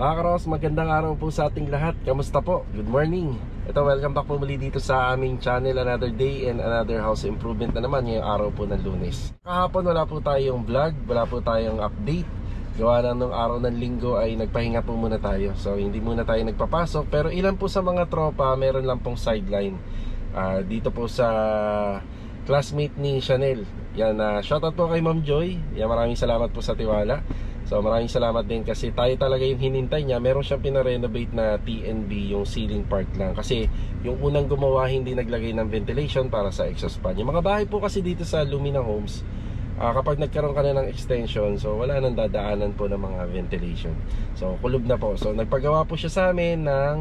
Mga karos, magandang araw po sa ating lahat. Kamusta po? Good morning. Ito, welcome back po muli dito sa aming channel. Another day and another house improvement na naman ngayong araw po ng Lunes. Kahapon wala po tayong vlog, wala po tayong update. Gawa na nung araw ng linggo ay nagpahinga po muna tayo. So hindi muna tayo nagpapasok. Pero ilan po sa mga tropa, meron lang pong sideline dito po sa classmate ni Chanel. Yan, shoutout po kay Ma'am Joy. Yan, maraming salamat po sa tiwala. So maraming salamat din kasi tayo talaga yung hinintay niya. Meron siyang pinarenovate na TNB, yung ceiling part lang. Kasi yung unang gumawa hindi naglagay ng ventilation para sa exhaust fan. Yung mga bahay po kasi dito sa Lumina Homes, kapag nagkaroon ka na ng extension, so wala nang dadaanan po ng mga ventilation. So kulob na po. So nagpagawa po siya sa amin ng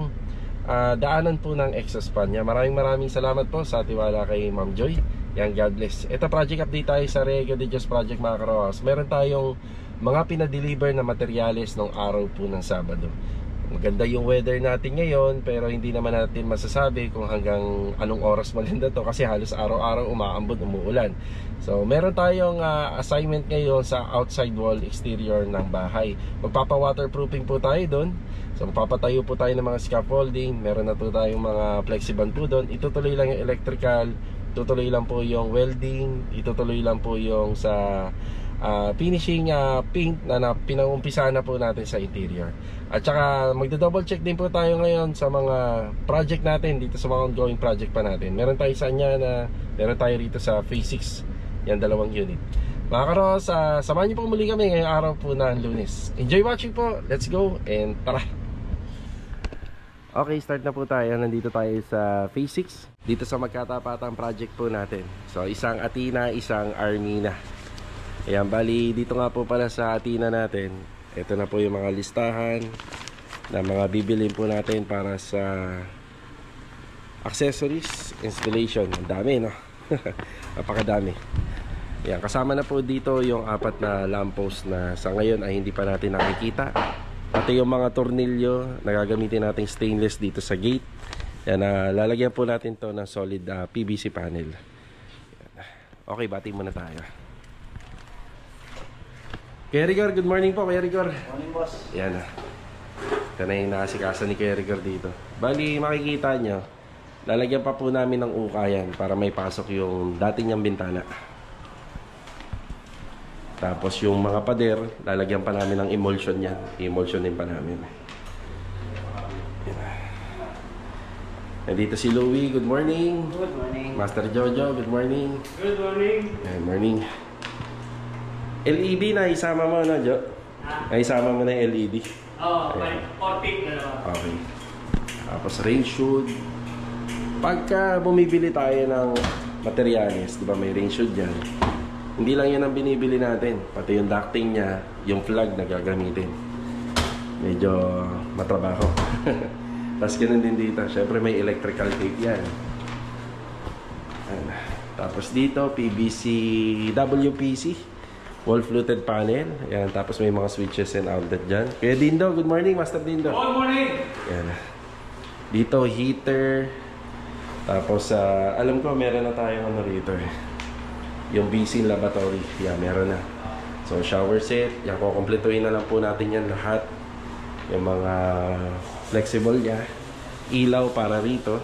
daanan po ng exhaust fan niya. Maraming salamat po sa tiwala kay Ma'am Joy. Yan, God bless. Ito, project update tayo sa Regio de Dios Project, mga karoas. Meron tayong mga pinadeliver na materyales nung araw po ng Sabado. Maganda yung weather natin ngayon, pero hindi naman natin masasabi kung hanggang anong oras maganda to kasi halos araw-araw umaambon, umuulan. So meron tayong assignment ngayon sa outside wall exterior ng bahay. Magpapa-waterproofing po tayo doon. So magpapatayo po tayo ng mga scaffolding. Meron na po tayong mga flexiband po doon. Itutuloy lang yung electrical, itutuloy lang po yung welding, itutuloy lang po yung sa finishing paint na pinaumpisa na po natin sa interior. At saka magdo-double check din po tayo ngayon sa mga project natin dito sa mga ongoing project pa natin. Meron tayo sa na meron tayo rito sa phase 6. Yan, 2 unit. Mga karos, samahan niyo po muli kami ngayong araw po ng Lunes. Enjoy watching po. Let's go and tara. Okay, start na po tayo. Nandito tayo sa phase 6 dito sa magkatapatang project po natin. So isang Athena, isang Armina. Ayan, bali dito nga po pala sa Athena natin. Ito na po yung mga listahan na mga bibilin po natin para sa accessories, installation. Ang dami, no? Napakadami. Ayan, kasama na po dito yung 4 na lamppost na sa ngayon ay hindi pa natin nakikita. Pati yung mga tornilyo na gagamitin nating stainless dito sa gate. Ayan, lalagyan po natin to ng solid PVC panel. Okay, bati muna tayo. Kuya Rigor, good morning po, Kuya Rigor. Morning, boss. Yan na. Ito na yung nakasikaso ni Kuya Rigor dito. Bali, makikita nyo, lalagyan pa po namin ng ukayan para may pasok yung dati niyang bintana. Tapos yung mga pader, lalagyan pa namin ng emulsion yan. I-emulsionin pa namin. Nandito si Louie, good morning. Good morning. Master Jojo, good morning. Good morning. Good morning. LED na isama mo na, Jo? Ay, isama mo na yung LED. Oo, may 40 na. Okay. Tapos rain shoot. Pagka bumibili tayo ng materyales, di ba may rain shoot dyan, hindi lang yan ang binibili natin. Pati yung ducting niya, yung plug na gagamitin. Medyo matrabaho. Tapos ganun din dito. Siyempre may electrical tape yan. Tapos dito, PVC, WPC. Wall fluted panel. Ayan, tapos may mga switches and outlet dyan. Kuya Dindo, good morning, Master Dindo. Good morning. Ayan. Dito, heater. Tapos, alam ko, meron na tayong ano rito eh. Yung basin lavatory. Yan, meron na. So, shower set. Yan, kukumpletuhin na lang po natin yan lahat. Yung mga flexible niya. Ilaw para rito.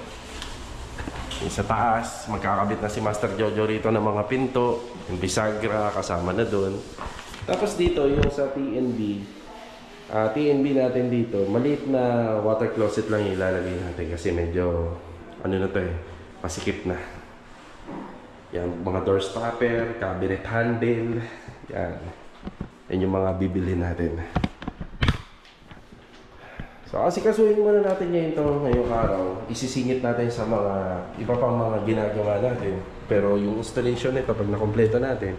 Yung sa taas, magkakabit na si Master Jojo rito ng mga pinto. Yung bisagra, kasama na doon. Tapos dito, yung sa TNB. TNB natin dito, maliit na water closet lang ilalagay natin. Kasi medyo, ano na to eh, pasikip na. Yan, mga door stopper, cabinet handle. Yan. Yan yung mga bibili natin. So kasi kasuhin muna natin ngayon ito ngayong araw. Isisingit natin sa mga iba pang mga ginagawa natin. Pero yung installation nito, pag nakompleto natin,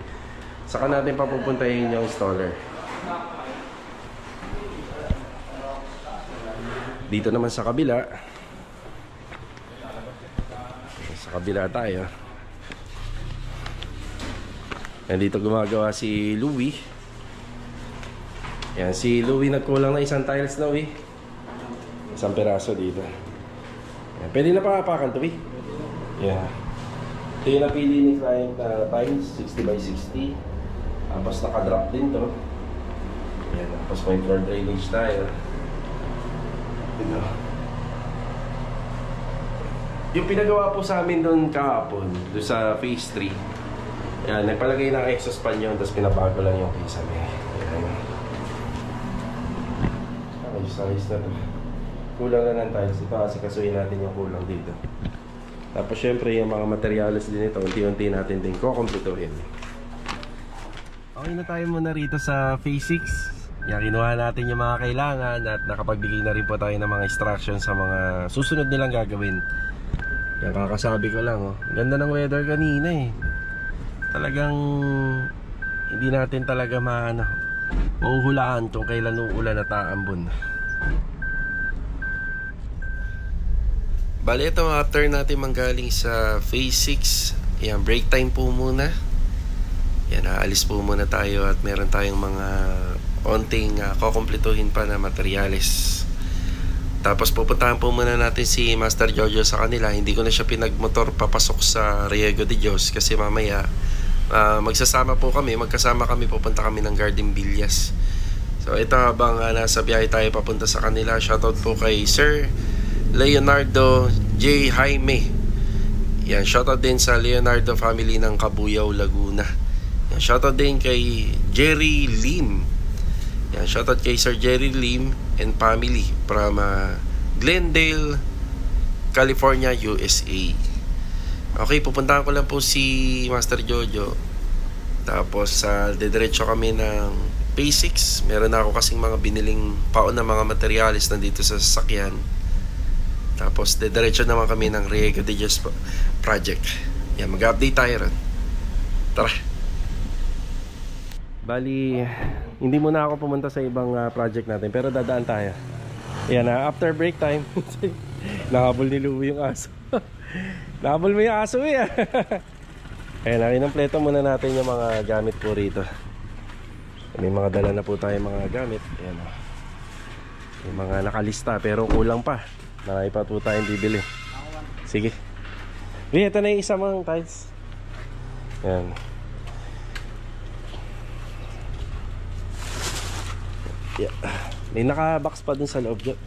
saka natin papupuntahin yung installer. Dito naman sa kabila. Sa kabila tayo. Yan, dito gumagawa si Louie. Yan, si Louie nagkulang na isang tiles na, isang peraso dito. Yan, pwede na pakapakan to, Yeah. Ito yung napili ni client na tiles, 60x60. Tapos naka-drop din to. Yan, tapos may floor drainage tayo. Ito. Yung pinagawa po sa amin doon kahapon, doon sa phase 3. Yan, nagpalagay ng exhaust fan yun, tapos pinabago lang yung kisame. Yan. Ayos na to. Kulang na ng tiles. Ito kasi kasuhin natin yung kulang dito. Tapos syempre yung mga materials din ito, unti-unti natin din kukumpletuhin. Okay na tayo muna rito sa phase 6. Yan, kinuha natin yung mga kailangan at nakapagbigay na rin po tayo ng mga instructions sa mga susunod nilang gagawin. Yan, kakasabi ko lang, oh. Ganda ng weather kanina eh. Talagang hindi natin talaga mahuhulaan kung kailan uulan at aambon. Bali ito, after natin manggaling sa phase 6, yan, break time po muna. Yan, aalis po muna tayo at meron tayong mga onting kukumpletuhin pa na materyales. Tapos pupuntahan po muna natin si Master Jojo sa kanila. Hindi ko na siya pinagmotor papasok sa Riego de Dios kasi mamaya magkasama kami, pupunta kami ng Garden Villas. So ito, habang nasa biyahe tayo papunta sa kanila, shoutout po kay Sir Leonardo J. Jaime. Yan, shoutout din sa Leonardo family ng Cabuyao, Laguna. Yan, shoutout din kay Jerry Lim. Yan, shoutout kay Sir Jerry Lim and family from Glendale, California, USA. Okay, pupuntahan ko lang po si Master Jojo. Tapos dediretso kami ng phase 6. Meron na ako kasing mga biniling paon na mga materialis nandito sa sasakyan. Tapos dediretso naman kami ng Riego de Dios project. Yan, mag-update tayo ron. Tara. Bali, hindi muna ako pumunta sa ibang project natin, pero dadaan tayo. Yan, after break time. Nakahabol ni Louie yung aso. Nakahabol mo yung aso eh. Ayan, kinumpleto muna natin yung mga gamit po rito. May mga dala na po tayo mga gamit. Ayan, yung mga nakalista pero kulang pa. Marami pa po tayong bibili. Sige. Ito na yung isa mong tiles. Ayan. Yeah. May naka-box pa dun sa loob dyan.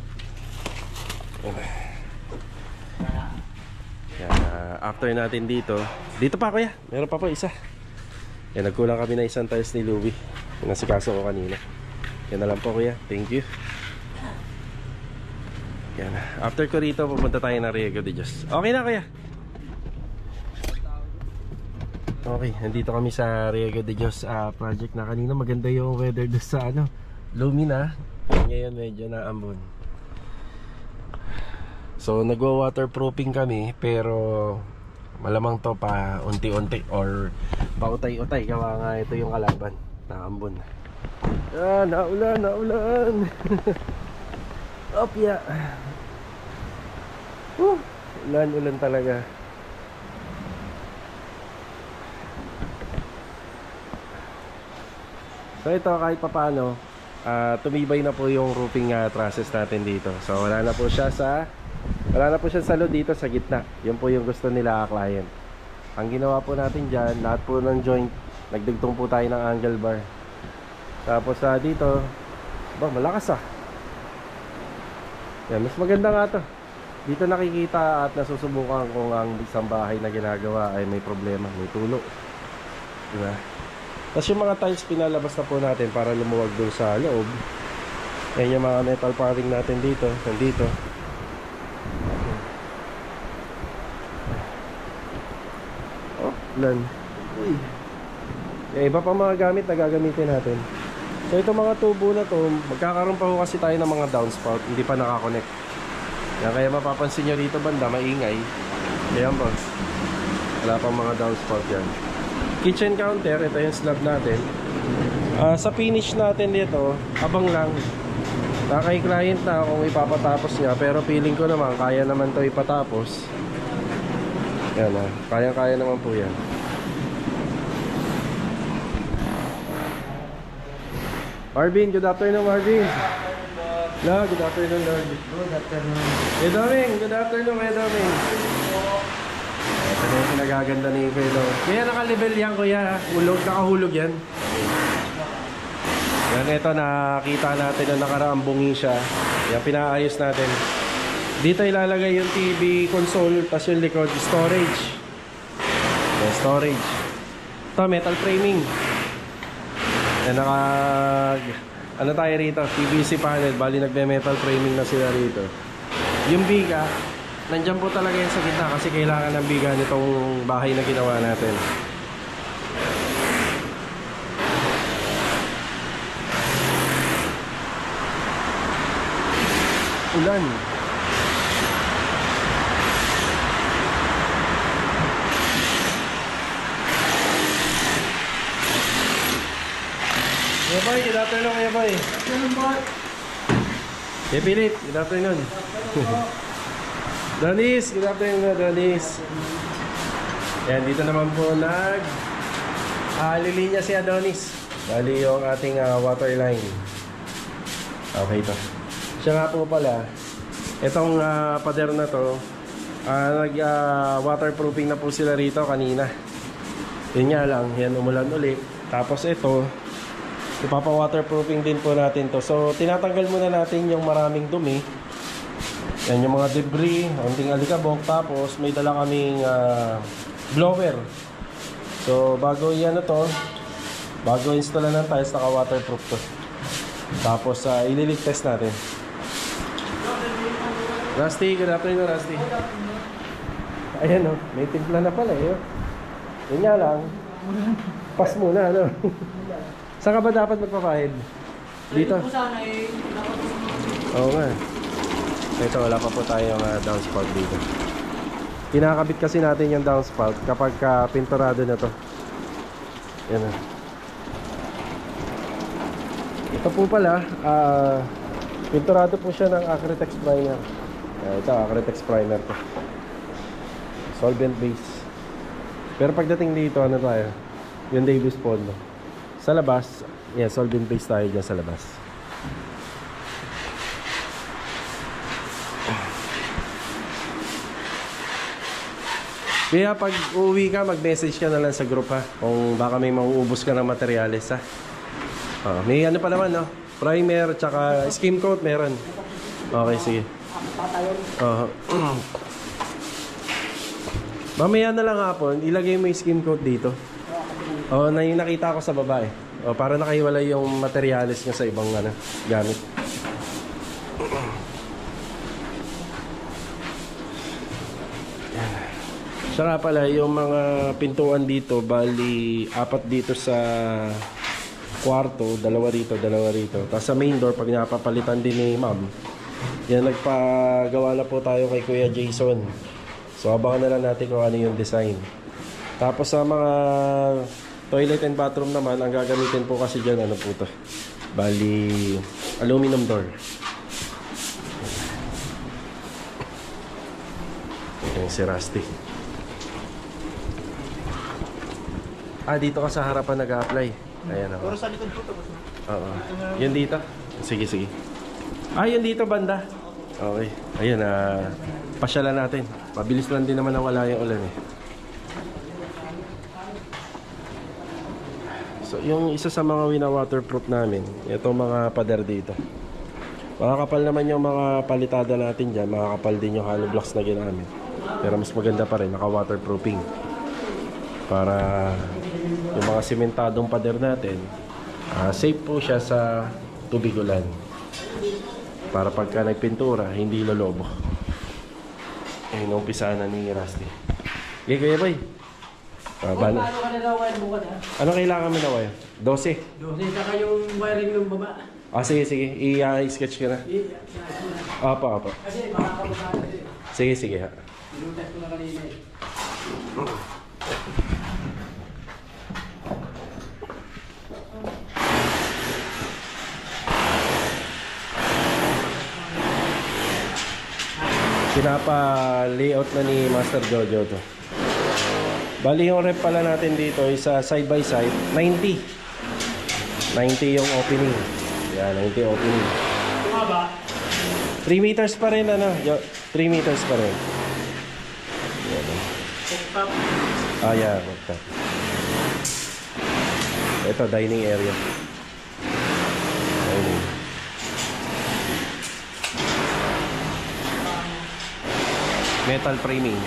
Yan, after natin dito pa kuya, meron pa po isa. Yan, nagkulang kami na isang tiles ni Louie. Pinasikaso ko kanina. Yan na lang po kuya, thank you. Yan, after ko rito pupunta tayo ng Riego de Dios. Okay na kuya. Okay, nandito kami sa Riego de Dios project na kanina. Maganda yung weather doon sa Lumina. Ngayon medyo naambon. So nagwa-waterproofing kami, pero malamang to pa unti-unti or pautay-utay. Kawa nga ito yung kalaban. Naambon. Naulan. Opya. Ulan talaga. So ito, kahit papaano tumibay na po yung roofing trusses natin dito. So wala na po siya sa load dito sa gitna. Yun po yung gusto nila client. Ang ginawa po natin dyan, lahat po ng joint, nagdugtong po tayo ng angle bar. Tapos dito, malakas yan, mas maganda nga to. Dito nakikita at nasusubukan kung ang isang bahay na ginagawa ay may problema, may tulo, diba? Tapos yung mga tiles pinalabas na po natin para lumuwag doon sa loob. Yan yung mga metal paring natin dito, nandito. Ulan. Uy. Yung iba pa mga gamit na gagamitin natin. So itong mga tubo na to, magkakaroon pa ho kasi tayo ng mga downspout, hindi pa nakakonect. Yan, kaya mapapansin nyo rito banda, maingay. Ayan po, wala pang mga downspout yan. Kitchen counter, ito yung slab natin. Sa finish natin dito, abang lang. Kay client na kung ipapatapos niya, pero feeling ko naman kaya naman to ipatapos. Yan, kaya naman po yan. Marvin, good afternoon Marvin. No, good afternoon Lord. Good afternoon. Edaming, good afternoon Edaming. Ito na yung pinagaganda ni Kuya. Kaya naka-level yan kuya, nakahulog yan. Yan, ito nakita natin na nakaraang bungi siya. Yan, pinaayos natin. Dito ilalagay yung TV console, tapos yung likod, storage. Yan, storage. Ito, metal framing. Yan, ano tayo rito? PVC panel. Bali, nagbe-metal framing na sila rito. Yung biga, nandyan po talaga yan sa gitna kasi kailangan ng biga nitong bahay na ginawa natin. Ulan. Kuya Boy, good afternoon Kuya Boy. Kuya Philip, good afternoon. Donis, good afternoon Donis. Yan, dito naman po lilinya si Adonis. Bali yung ating water line. Okay to. Siya nga po pala, itong pader na to, waterproofing na po sila rito kanina. Yun nga lang, yan umulan uli. Tapos ito, ipapa-waterproofing din po natin to. So, tinatanggal muna natin yung maraming dumi. Yan yung mga debris, onting alikabok. Tapos, may dala kaming blower. So, bago yan bago installan ng tiles, naka-waterproof to. Tapos, ililig test natin. Rusty, good afternoon Rusty. Ayan o, may timpla na pala eh. Yun nga lang, pass muna ano. Saan ka ba dapat magpapahid? Dito? Oo nga. Ito, wala pa po tayong downspout dito. Kinakabit kasi natin yung downspout kapag pinturado na to. Yan na. Ito po pala, pinturado po siya ng Acrytex primer. Ito, Acrytex primer to. Solvent base. Pero pagdating dito, ano tayo? Yung Davis Pond. Sa labas, yeah, solvent base tayo dyan sa labas. Kaya pag uuwi ka, mag-message ka na lang sa group ha. Kung baka may mauubos ka ng materyales ha. May ano pa naman no? Primer, tsaka skim coat meron. Okay, sige. Mamaya na lang hapon, ilagay mo yung skim coat dito. Na yung nakita ko sa baba eh. Para nakahiwalay yung materyales niya sa ibang gamit. Saka pala yung mga pintuan dito, bali 4 dito sa kwarto, 2 rito, 2 rito. Tapos sa main door, pag napapalitan din ni ma'am, yan, nagpagawa na po tayo kay Kuya Jason. So abangan na lang natin kung ano yung design. Tapos sa mga toilet and bathroom naman, ang gagamitin po kasi dyan, ano po to, bali aluminum door. Yung si Rusty. Dito ka sa harapan nag-a-apply. Ayan ako. Puro sa likod po ito. Oo. Yun dito? Sige, sige. Yun dito banda. Okay. Ayun, pasyalan natin. Mabilis lang din naman na wala yung ulan eh. So, yung isa sa mga wina-waterproof namin, itong mga pader dito. Makakapal naman yung mga palitada natin dyan. Makakapal din yung hollow blocks na ginamit. Pero mas maganda pa rin, naka-waterproofing. Para yung mga simentadong pader natin, safe po siya sa tubig ulan. Para pagka nagpintura, hindi lolobo. Umpisa na ni Rusty. Okay, Kuya Boy. Paano ka na daw wire bukas ha? Ano kailangan mo na wire? 12. 12, saka yung wiring ng baba. Sige, sige. I-sketch ka na. Apa. Kasi makakabuka na. Sige, sige ha. Inutas ko na kanina eh. Pinapa-layout na ni Master Jojo to. Bali yung rep pala natin dito is side by side 90 yung opening. Yan, 90 opening. Ito ba? 3 meters pa rin 3 meters pa rin. Cooktop. Yeah, cooktop. Ito, dining area. Dining. Metal framing.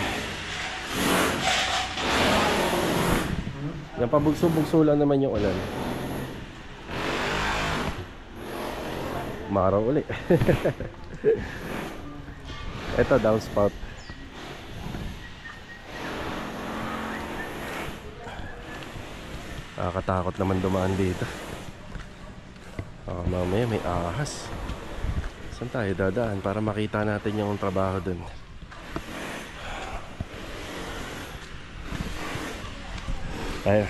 Napabugso-bugso lang naman yung ulan. Maraw uli. Ito downspout. Nakakatakot naman dumaan dito. Mamaya may ahas. Saan tayo dadaan para makita natin yung trabaho dun? Tayo.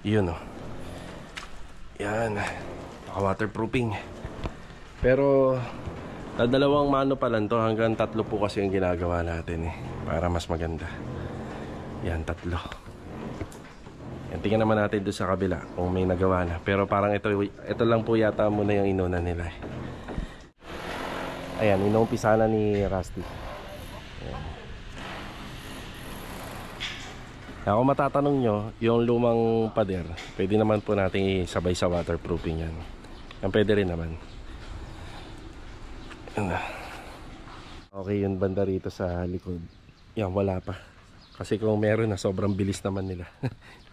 Yun, oh. Yan. Naka-waterproofing. Pero dalawang mano pa lang to. Hanggang 3 po kasi yung ginagawa natin, para mas maganda. Yan, 3. Yan, tingnan naman natin doon sa kabila kung may nagawa na. Pero parang ito lang po yata muna yung inuna nila. Ayan, inuumpisa na ni Rusty. Ayan. Kung matatanong nyo, yung lumang pader, pwede naman po natin isabay sa waterproofing yan. Yan pwede rin naman. Okay, yung banda rito sa likod. Yan, wala pa. Kasi kung meron na, sobrang bilis naman nila.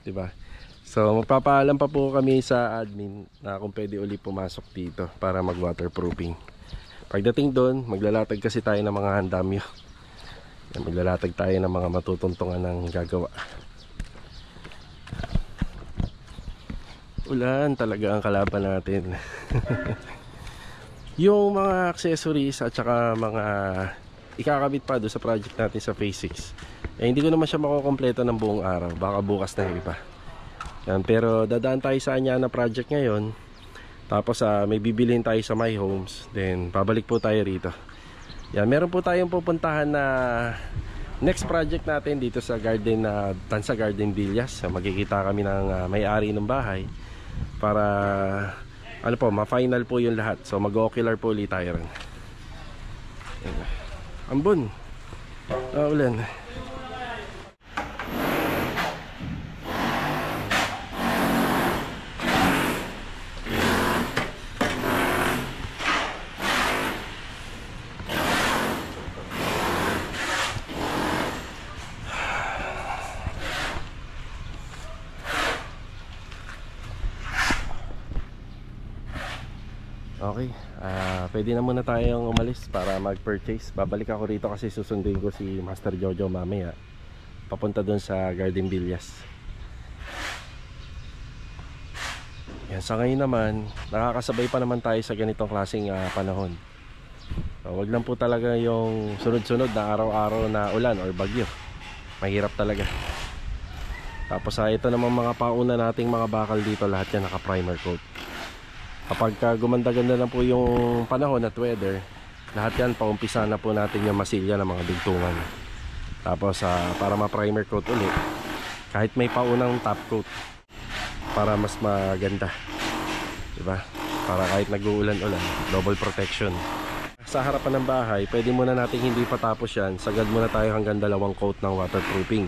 Diba? So, magpapaalam pa po kami sa admin na kung pwede uli pumasok dito para mag waterproofing. Pagdating doon, maglalatag kasi tayo ng mga handamyo. Maglalatag tayo ng mga matutuntungan ng gagawa. Ulan talaga ang kalaban natin. Yung mga accessories at saka mga ikakabit pa doon sa project natin sa phase 6, hindi ko naman siya makukompleto ng buong araw. Baka bukas na yung iba. Yan, pero dadaan tayo sa Anyana project ngayon. Tapos may bibiliin tayo sa My Homes. Then pabalik po tayo rito. Yan, meron po tayong pupuntahan na next project natin dito sa garden na Tansa Garden Villas. Magkikita kami ng may-ari ng bahay para ano po, ma-final po yung lahat. So mag-ocular po ulit tayo rin. Ambon. Ulan. Okay, pwede na muna tayong umalis para mag-purchase. Babalik ako rito kasi susunduin ko si Master Jojo mamaya papunta dun sa Garden Villas. Yan, sa ngayon naman nakakasabay pa naman tayo sa ganitong klaseng panahon. So, wag lang po talaga yung sunod-sunod na araw-araw na ulan or bagyo. Mahirap talaga. Tapos ito naman mga pauna nating mga bakal dito, lahat yan naka-primer coat. Kapag gumanda-ganda na po yung panahon at weather, lahat yan paumpisa na po natin yung masilya ng mga dugtungan. Tapos para ma-primer coat ulit, kahit may paunang top coat para mas maganda, diba? Para kahit nag-uulan-ulan, double protection. Sa harapan ng bahay, pwede muna natin hindi patapos yan, sagad muna tayo hanggang 2 coat ng waterproofing.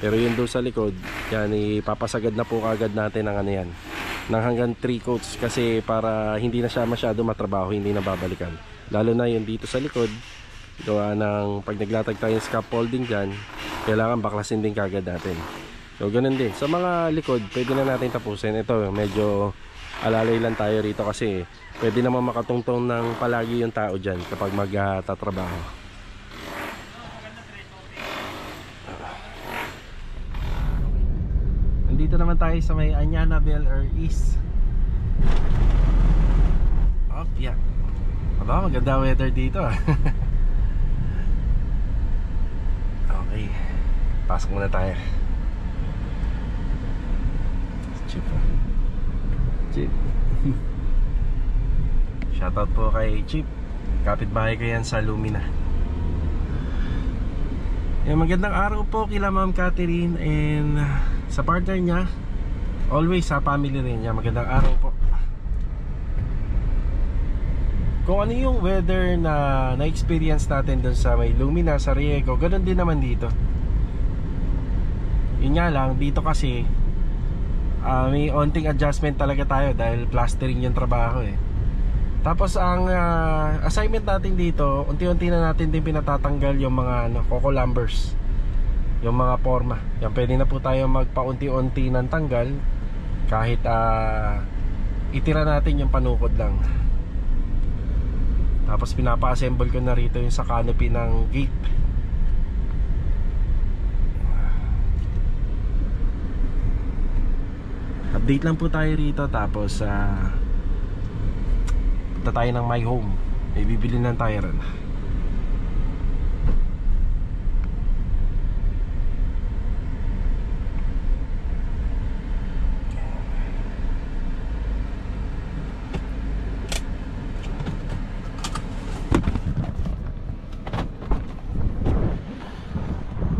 Pero yun doon sa likod, yan ipapasagad na po kagad natin ng ano yan, ng hanggang 3 coats, kasi para hindi na siya masyado matrabaho, hindi na babalikan. Lalo na yun dito sa likod, gawa ng pag naglatag tayo ng scaffolding dyan, kailangan baklasin din kagad natin. So ganun din sa mga likod, pwede na natin tapusin. Ito medyo alalay lang tayo rito kasi pwede naman makatungtong ng palagi yung tao dyan kapag magtatrabaho. Dito naman tayo sa may Anyana Bel Air East. Yeah. Aba, maganda weather dito. Okay, pasok muna tayo. Chip. Chip. Shoutout po kay Chip. Kapitbahay ko yan sa Lumina. Magandang araw po kila Ma'am Catherine and sa partner niya, always sa family rin niya. Magandang araw po. kung ano yung weather na na-experience natin dun sa may Lumina, sa Riego, ganun din naman dito. Yun nga lang, dito kasi may onting adjustment talaga tayo dahil plastering yung trabaho eh. Tapos ang assignment natin dito, unti-unti na natin din pinatatanggal yung mga coco lumbers, yung mga forma. Yan, pwede na po tayo magpaunti-unti ng tanggal kahit itira natin yung panukod lang. Tapos pinapa-assemble ko na rito yung sa canopy ng gate. Update lang po tayo rito. Tapos punta tayo ng My Home. May bibili ng tayo ron.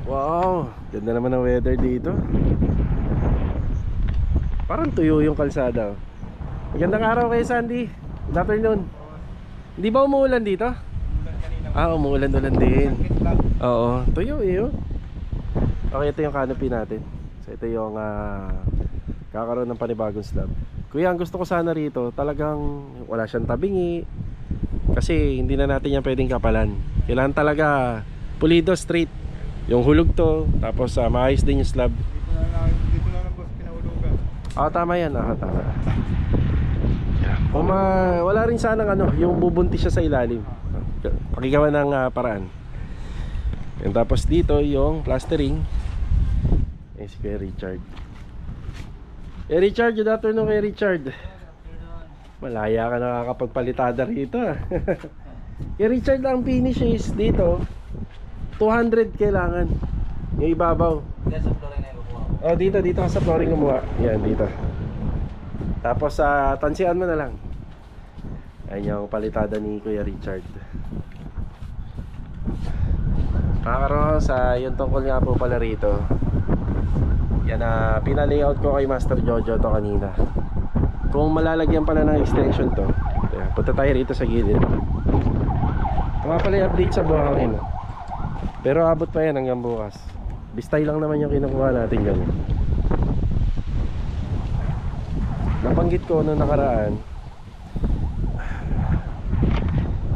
Wow, ganda naman ng weather dito. Parang tuyo yung kalsada. Magandang araw kayo, Sandy. Good afternoon. Hindi ba umuulan dito? Umuulan-ulan din. Oo, tuyo eh. Okay, ito yung canopy natin. So ito yung kakaroon ng panibagong slab. Kuya, ang gusto ko sana rito, talagang wala siyang tabingi. Kasi hindi na natin yan pwedeng kapalan. Kailangan talaga pulido, straight. Yung hulog to, tapos maayos din yung slab. Dito na lang boss, pinahulugan. Tama yan, tama. Kung wala rin sanang yung bubuntis siya sa ilalim. Pakigawa ng paraan. And tapos dito yung plastering. Si Kuya Richard. Richard, good afternoon kay Richard. Malaya ka nakakapagpalitada rito. Kay Richard ang finish is dito 200 kailangan. Yung ibabaw. Dito ka sa flooring gumawa. Yan, dito. Tapos tansian mo na lang. Ayan yung palitada ni Kuya Richard. Makakaroon sa yung tungkol nga po pala rito. Yan pinalayout ko kay Master Jojo to kanina. Kung malalagyan pala ng extension to, punta tayo rito sa gilid. Mga pala yung update sa buhangin. Pero abot pa yan hanggang bukas. Bistay lang naman yung kinukuha natin yan. Nabanggit ko nung nakaraan.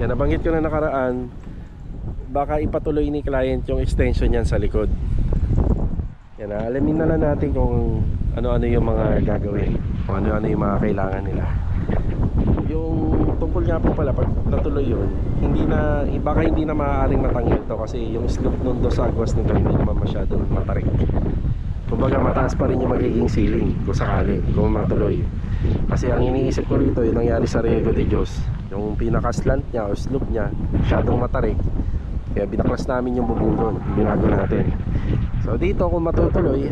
Nabanggit ko nung nakaraan, baka ipatuloy ni client yung extension yan sa likod. Yan, alamin na lang natin kung ano-ano yung mga gagawin, kung ano-ano yung mga kailangan nila. Yung tungkol nga po pala, pag natuloy yun, baka hindi na maaaring matanggal to kasi yung slope nun do sa agwas nito hindi naman masyadong matarik. Kumbaga mataas pa rin yung magiging ceiling kung sakali, kung matuloy. Kasi ang iniisip ko rito, yung nangyari sa Riego de Dios, yung pinaka-slant niya o slope niya masyadong matarik, kaya binaklas namin yung bubong doon, binago natin. So dito kung matutuloy,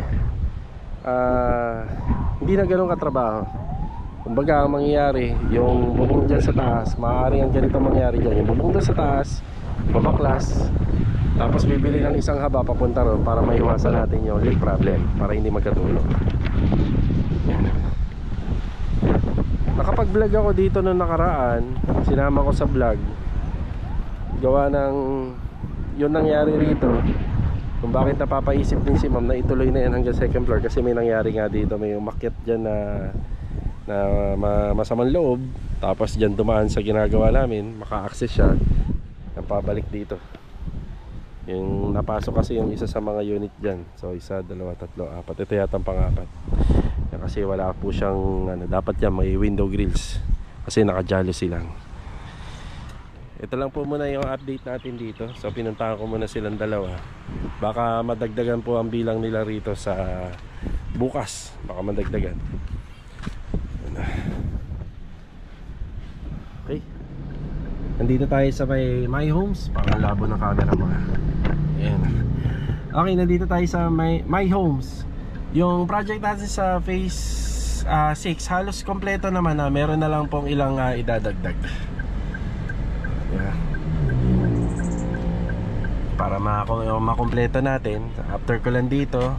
hindi na ganun katrabaho. Kumbaga ang mangyayari, yung bubong dyan sa taas, maaari ang ganito mangyayari dyan. Yung bubong dyan sa taas, babaklas, tapos bibili ng isang haba papunta ron para maiwasan natin yung leak problem, para hindi magkatulog. Nakapag-vlog ako dito noong nakaraan, sinama ko sa vlog, gawa ng yun nangyari rito. Kung bakit napapaisip din si ma'am na ituloy na yan hanggang second floor, kasi may nangyari nga dito, may umakyat dyan na masamang loob, tapos dyan dumaan sa ginagawa namin, maka-access siya, pabalik dito. Yung napasok kasi yung isa sa mga unit dyan, so isa, dalawa, tatlo, apat, ito yata ang pang-apat. Kasi wala po siyang dapat yan may window grills kasi naka-jealousy lang. Ito lang po muna yung update natin dito. So pinuntahan ko muna silang dalawa. Baka madagdagan po ang bilang nila rito sa bukas, baka madagdagan. Okay, nandito tayo sa My Homes. Parang labo ng camera mo. Ayan. Okay, nandito tayo sa My Homes. Yung project natin sa phase 6 halos kompleto naman na. Meron na lang pong ilang idadagdag. Yeah. Para makompleto natin. After ko lang dito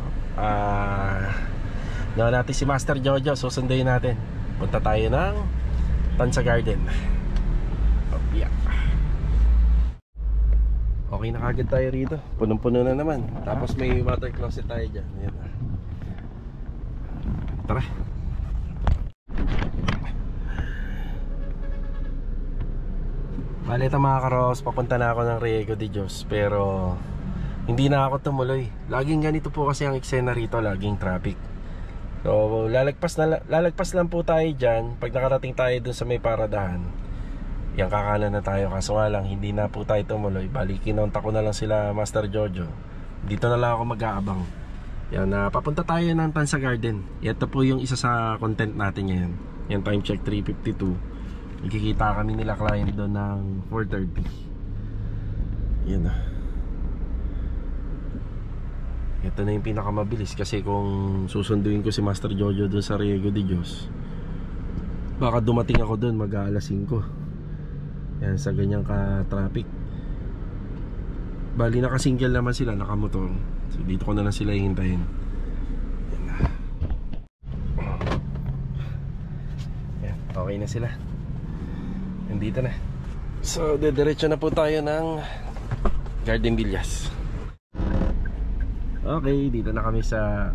gawin natin si Master Jojo. Susunduin natin. Punta tayo ng Tansa Garden. Okay na kagad tayo rito. Punong-puno na naman. Tapos may water closet tayo dyan. Ayan na. Tara. Bale ito mga karos, papunta na ako ng Riego de Dios. Pero hindi na ako tumuloy. Laging ganito po kasi ang eksena rito, laging traffic. So lalagpas lang po tayo dyan. Pag nakarating tayo dun sa may paradahan, yan, kakanan na tayo. Kaso nga lang, hindi na po tayo tumuloy. Bali, kinonta ko na lang sila Master Jojo. Dito na lang ako mag-aabang. Yan, papunta tayo ng Tansa Garden. Ito po yung isa sa content natin ngayon. Yan, time check 3:52. Ikikita kami nila client doon ng 4:30. Yan na. Ito na yung pinakamabilis. Kasi kung susunduin ko si Master Jojo doon sa Riego de Dios, baka dumating ako doon mag-aalas 5. Yan, sa ganyang ka-traffic. Bali, naka-single naman sila, naka-motor. So, dito ko na lang sila hihintayin. Yan na. Yan, okay na sila. Nandito na. So, dediretso na po tayo ng Garden Villas. Okay, dito na kami sa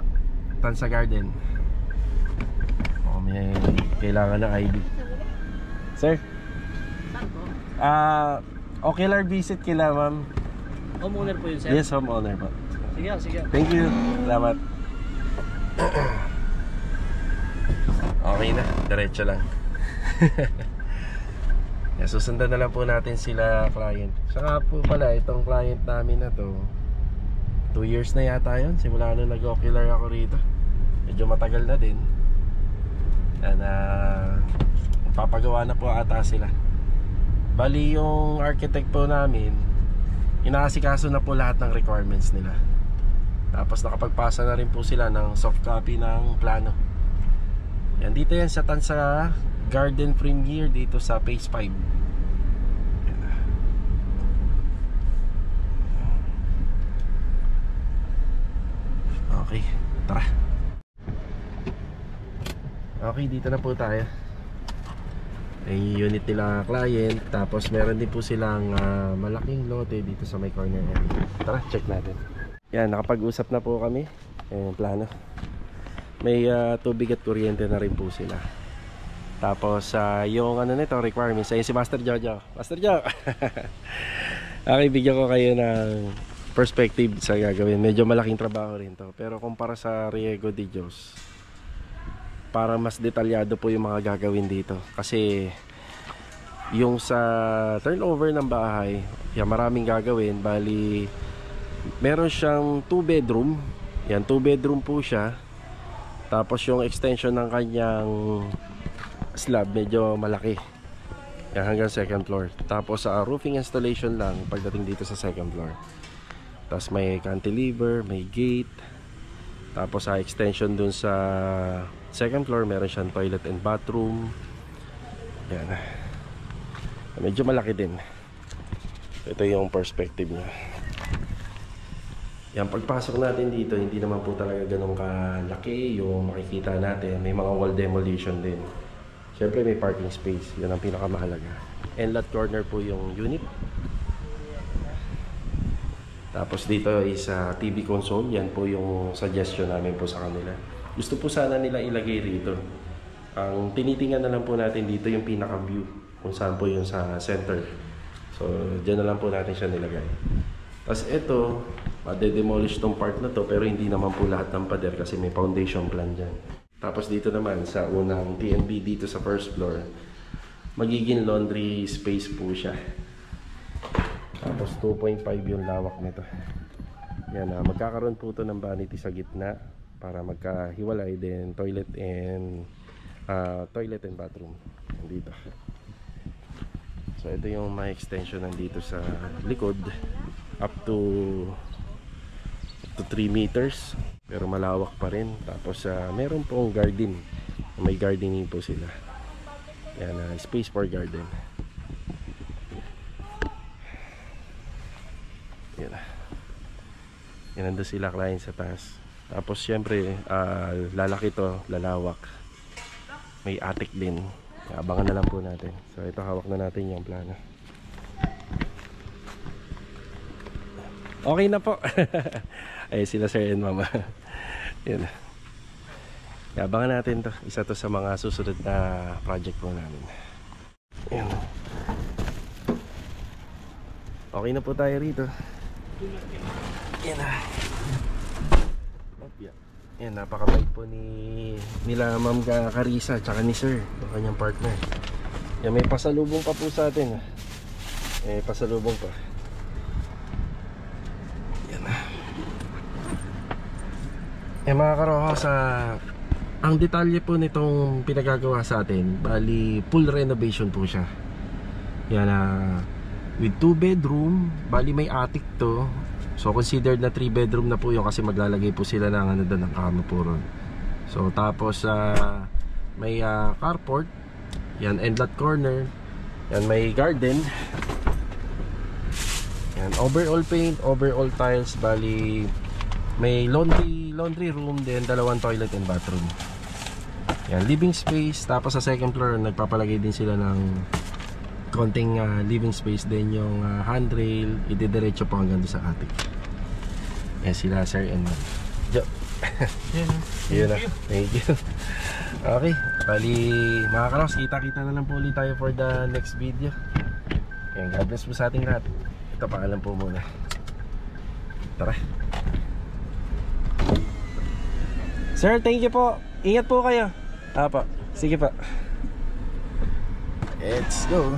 Tansa Garden. May kailangan ng ID. Sir? Ocular visit kila ma'am. Homeowner po yun, sir? Yes, homeowner po. Sige, sige. Thank you. Salamat. Okay na, diretso lang. Yeah, susundan na lang po natin sila client. Saka po pala, itong client namin na to, 2 years na yata yun. Simula nung nag-ocular ako rito. Medyo matagal na din. Yan, papagawa na po ata sila. Bali yung architect po namin, inaasikaso na po lahat ng requirements nila. Tapos nakapagpasa na rin po sila ng soft copy ng plano. Yan, dito yan sa Tansa Garden Premier, dito sa Phase 5. Yan. Okay, tara. Okay, dito na po tayo. Ay unit nila client. Tapos meron din po silang malaking lote dito sa may corner area. Tara, check natin. Yan, nakapag-usap na po kami. Ayan, plano. May tubig at kuryente na rin po sila. Tapos yung ano nito, requirements. Ayun si Master Jojo. Master Jo! Okay, bigyan ko kayo ng perspective sa gagawin. Medyo malaking trabaho rin to. Pero kumpara sa Riego de Dios, para mas detalyado po yung mga gagawin dito. Kasi yung sa turnover ng bahay, yan, maraming gagawin. Bali, meron siyang 2 bedroom. Yan, 2 bedroom po siya. Tapos yung extension ng kanyang slab medyo malaki. Yan, hanggang 2nd floor. Tapos sa roofing installation lang pagdating dito sa 2nd floor. Tapos may cantilever, may gate. Tapos sa extension dun sa 2nd floor, meron siyang toilet and bathroom. Yan. Medyo malaki din. Ito yung perspective niya. Yan, pagpasok natin dito, hindi naman po talaga ganun kalaki yung makikita natin. May mga wall demolition din. Siyempre may parking space. Yan ang pinakamahalaga. And lot corner po yung unit. Tapos dito is TV console. Yan po yung suggestion namin po sa kanila. Gusto po sana nila ilagay rito. Ang tinitingnan na lang po natin dito yung pinaka view, kung saan po yung sa center. So dyan na lang po natin siya nilagay. Tapos ito, made-demolish tong part na to, pero hindi naman po lahat ng pader kasi may foundation plan dyan. Tapos dito naman sa unang TNB dito sa first floor, magiging laundry space po siya. Tapos 2.5 yung lawak nito. Yan, magkakaroon po ito ng vanity sa gitna para magkahiwalay din toilet and bathroom dito. So ito yung may extension nandito sa likod up to 3 meters, pero malawak pa rin. Tapos meron pong garden, may gardening po sila. Yan, space for garden. Yan, yan, nandun sila client sa taas. Tapos syempre lalaki to, lalawak, may attic din. Abangan na lang po natin. So ito, hawak na natin yung plano. Okay na po. Ay sila sir and mama. Yan. Abangan natin to. Isa to sa mga susunod na project po namin. Yan. Okay na po tayo rito. Yan na. Yan, napakabait po nila Ma'am Carissa tsaka ni Sir, yung kanyang partner. Yan, may pasalubong pa po sa atin. May pasalubong pa. Yan na. Yan mga karohos, ang detalye po nitong pinagagawa sa atin, bali full renovation po siya. Yan, with 2 bedroom, bali may attic to. So considered na 3 bedroom na po yun kasi maglalagay po sila ng ano doon, ng kama po ron. So tapos may carport. Yan, end lot corner. Yan, may garden. Yan, overall paint, overall tiles. Bali may laundry room, then 2 toilet and bathroom. Yan, living space. Tapos sa second floor nagpapalagay din sila ng konting living space din, yung handrail ididiretso po hanggang sa attic. Yan sila sir and ma'am. Yun na. Thank you. Okay, bali mga karos, kita-kita na lang po ulit tayo for the next video. Yan, God bless po sa ating lahat. Ito, paalam po muna. Tara. Sir, thank you po. Ingat po kayo. Apa, sige pa. Let's go.